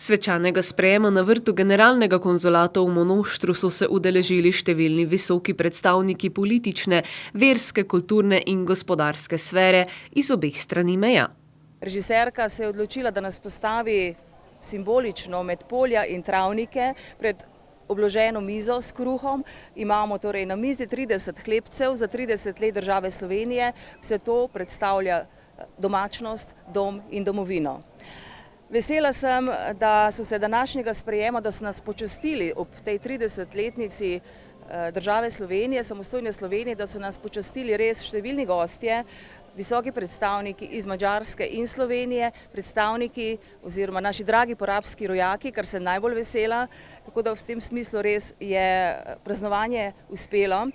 Svečanega sprejema na vrtu generalnega konzulata v Monoštru so se udeležili številni visoki predstavniki politične, verske, kulturne in gospodarske sfere iz obeh strani meja. Režiserka se je odločila, da nas postavi simbolično med polja in travnike pred obloženo mizo s kruhom. Imamo torej na mizi 30 hlebcev za 30 let države Slovenije. Vse to predstavlja domačnost, dom in domovino. Vesela sem, da so se današnjega sprejema, da so nas počastili ob tej 30-letnici države Slovenije, samostojne Slovenije, da so nas počastili res številni gostje, visoki predstavniki iz Madžarske in Slovenije, predstavniki oziroma naši dragi porabski rojaki, kar sem najbolj vesela, tako da v tem smislu res je praznovanje uspelo.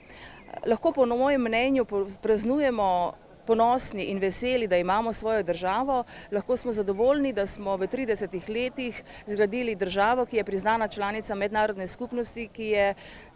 Lahko po mojem mnenju praznujemo ponosni in veseli, da imamo svojo državo. Lahko smo zadovoljni, da smo v 30 letih zgradili državo, ki je priznana članica mednarodne skupnosti, ki je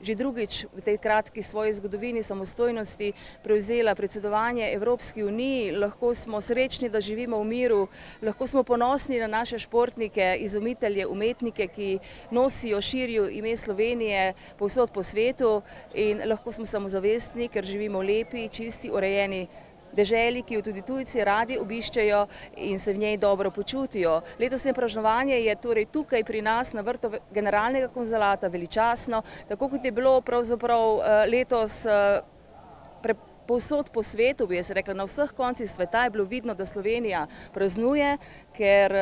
že drugič v tej kratki svoji zgodovini samostojnosti prevzela predsedovanje Evropski uniji. Lahko smo srečni, da živimo v miru, lahko smo ponosni na naše športnike, izumitelje, umetnike, ki nosijo, širijo ime Slovenije povsod po svetu, in lahko smo samozavestni, ker živimo v lepi, čisti, urejeni deželi, ki jo tudi tujci radi obiščejo in se v njej dobro počutijo. Letošnje praznovanje je torej tukaj pri nas na vrtu generalnega konzulata veličastno, tako kot je bilo pravzaprav letos povsod po svetu, bi jaz rekla, na vseh koncih sveta je bilo vidno, da Slovenija praznuje, ker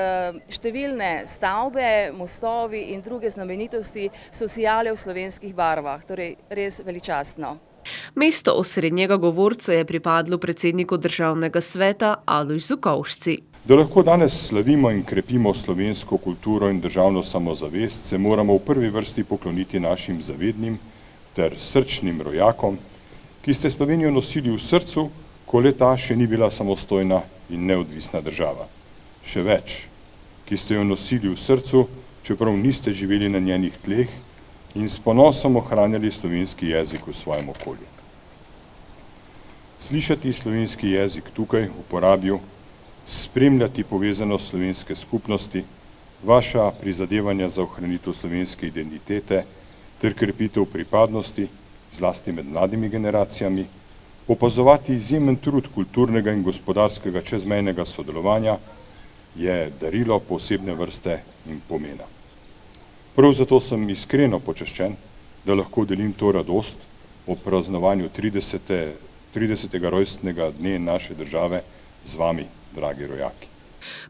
številne stavbe, mostovi in druge znamenitosti so sijale v slovenskih barvah, torej res veličastno. Mesto osrednjega govorca je pripadlo predsedniku državnega sveta Alojzu Kovšci. Da lahko danes slavimo in krepimo slovensko kulturo in državno samozavest, se moramo v prvi vrsti pokloniti našim zavednim ter srčnim rojakom, ki ste Slovenijo nosili v srcu, ko le ta še ni bila samostojna in neodvisna država. Še več, ki ste jo nosili v srcu, čeprav niste živeli na njenih tleh, in s ponosom ohranjali slovenski jezik v svojem okolju. Slišati slovenski jezik tukaj v Porabju, spremljati povezanost slovenske skupnosti, vaša prizadevanja za ohranitev slovenske identitete ter krepitev pripadnosti, zlasti med mladimi generacijami, opazovati izjemen trud kulturnega in gospodarskega čezmejnega sodelovanja je darilo posebne vrste in pomena. Prav zato sem iskreno počaščen, da lahko delim to radost ob praznovanju 30. rojstnega dne naše države z vami, dragi rojaki.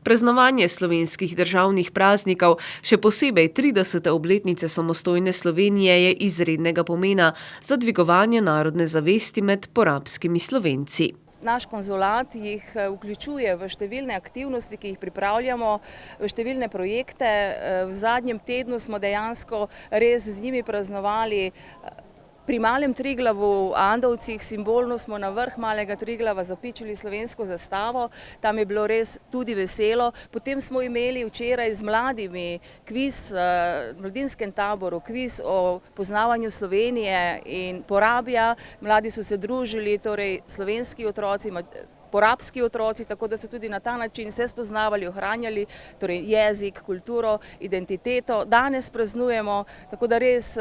Praznovanje slovenskih državnih praznikov, še posebej 30. obletnice samostojne Slovenije, je izrednega pomena za dvigovanje narodne zavesti med porabskimi Slovenci. Naš konzulat jih vključuje v številne aktivnosti, ki jih pripravljamo, v številne projekte. V zadnjem tednu smo dejansko res z njimi praznovali pri Malem Triglavu, Andovcih, simbolno smo na vrh Malega Triglava zapičili slovensko zastavo, tam je bilo res tudi veselo. Potem smo imeli včeraj z mladimi kviz v mladinskem taboru, kviz o poznavanju Slovenije in Porabja. Mladi so se družili, torej slovenski otroci, porabski otroci, tako da so tudi na ta način se spoznavali, ohranjali torej jezik, kulturo, identiteto. Danes praznujemo, tako da res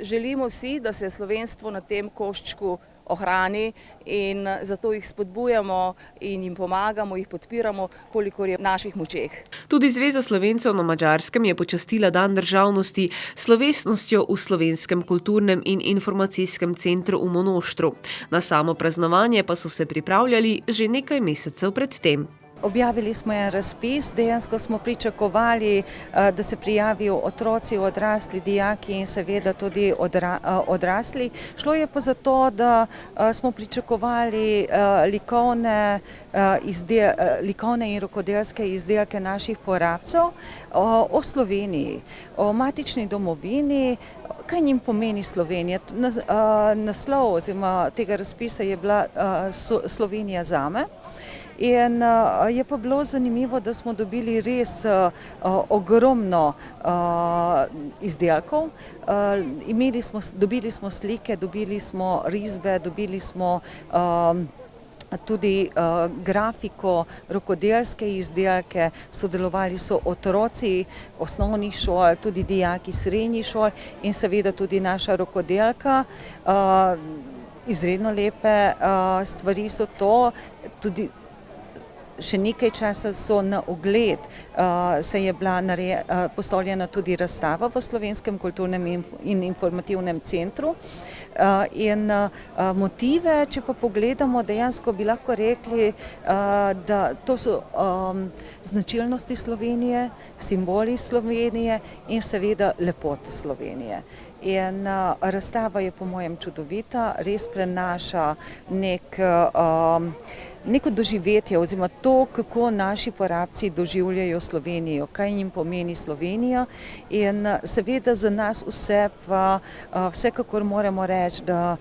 želimo si, da se slovenstvo na tem koščku ohrani, in zato jih spodbujamo in jim pomagamo, jih podpiramo, kolikor je v naših močeh. Tudi Zveza Slovencev na Madžarskem je počastila dan državnosti s slovesnostjo v Slovenskem kulturnem in informacijskem centru v Monoštru. Na samo praznovanje pa so se pripravljali že nekaj mesecev pred tem. Objavili smo en razpis, dejansko smo pričakovali, da se prijavijo otroci, odrasli, dijaki in seveda tudi odrasli. Šlo je pa za to, da smo pričakovali likovne in rokodelske izdelke naših porabcev o Sloveniji, o matični domovini, kaj njim pomeni Slovenija. Naslov oziroma tega razpisa je bila Slovenija zame. In je pa bilo zanimivo, da smo dobili res ogromno izdelkov. Dobili smo slike, dobili smo risbe, dobili smo tudi grafiko, rokodelske izdelke, sodelovali so otroci osnovnih šol, tudi dijaki srednjih šol in seveda tudi naša rokodelka. Izredno lepe stvari so to, tudi še nekaj časa so na ogled, se je bila postavljena tudi razstava v Slovenskem kulturnem in informativnem centru. In motive, če pa pogledamo, dejansko bi lahko rekli, da to so značilnosti Slovenije, simboli Slovenije in seveda lepote Slovenije. In razstava je po mojem čudovita, res prenaša neko doživetje oziroma to, kako naši porabci doživljajo Slovenijo, kaj jim pomeni Slovenija. In seveda za nas vse pa vsekakor moramo reči, da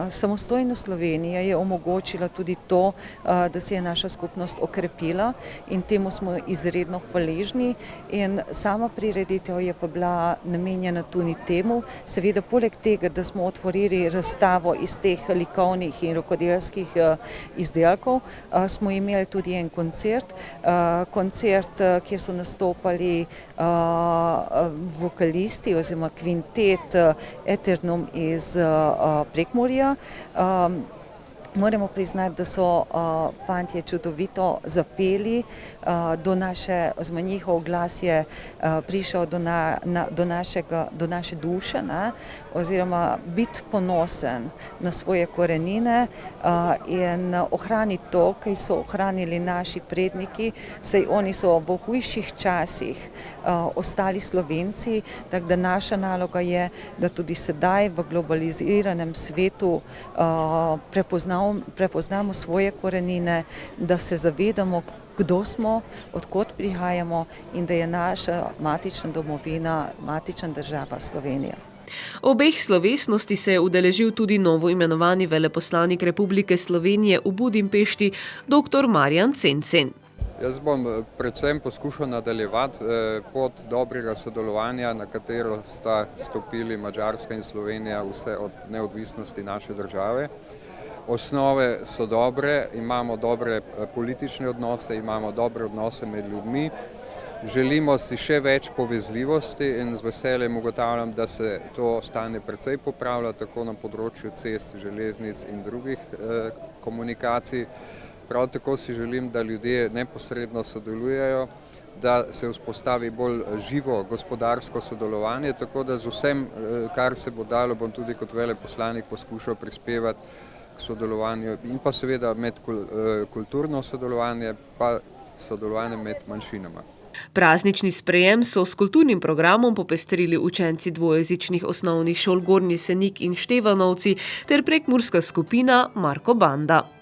samostojna Slovenija je omogočila tudi to, da se je naša skupnost okrepila in temu smo izredno hvaležni. In sama prireditev je pa bila namenjena tudi temu, seveda poleg tega, da smo otvorili razstavo iz teh likovnih in rokodelskih izdelkov, smo imeli tudi en koncert, kjer so nastopali vokalisti oziroma kvintet Eternum iz Prekmurja. Moramo priznati, da so fantje čudovito zapeli, oziroma njihov glas je prišel do naše duše, oziroma biti ponosen na svoje korenine in ohraniti to, kaj so ohranili naši predniki, saj oni so v hujših časih ostali Slovenci, tako da naša naloga je, da tudi sedaj v globaliziranem svetu prepoznamo svoje korenine, da se zavedamo, kdo smo, od kod prihajamo in da je naša matična domovina, matična država Slovenija. Obeh slovesnosti se je udeležil tudi novoimenovani veleposlanik Republike Slovenije v Budimpešti, dr. Marjan Cencen. Jaz bom predvsem poskušal nadaljevati pot dobrega sodelovanja, na katero sta stopili Madžarska in Slovenija vse od neodvisnosti naše države. Osnove so dobre, imamo dobre politične odnose, imamo dobre odnose med ljudmi. Želimo si še več povezljivosti in z veseljem ugotavljam, da se to stanje precej popravlja, tako na področju cest, železnic in drugih komunikacij. Prav tako si želim, da ljudje neposredno sodelujejo, da se vzpostavi bolj živo gospodarsko sodelovanje, tako da z vsem, kar se bo dalo, bom tudi kot veleposlanik poskušal prispevati k sodelovanju in pa seveda med kulturno sodelovanje, pa sodelovanje med manjšinama. Praznični sprejem so s kulturnim programom popestrili učenci dvojezičnih osnovnih šol Gornji Senik in Števanovci ter prekmurska skupina Marko Banda.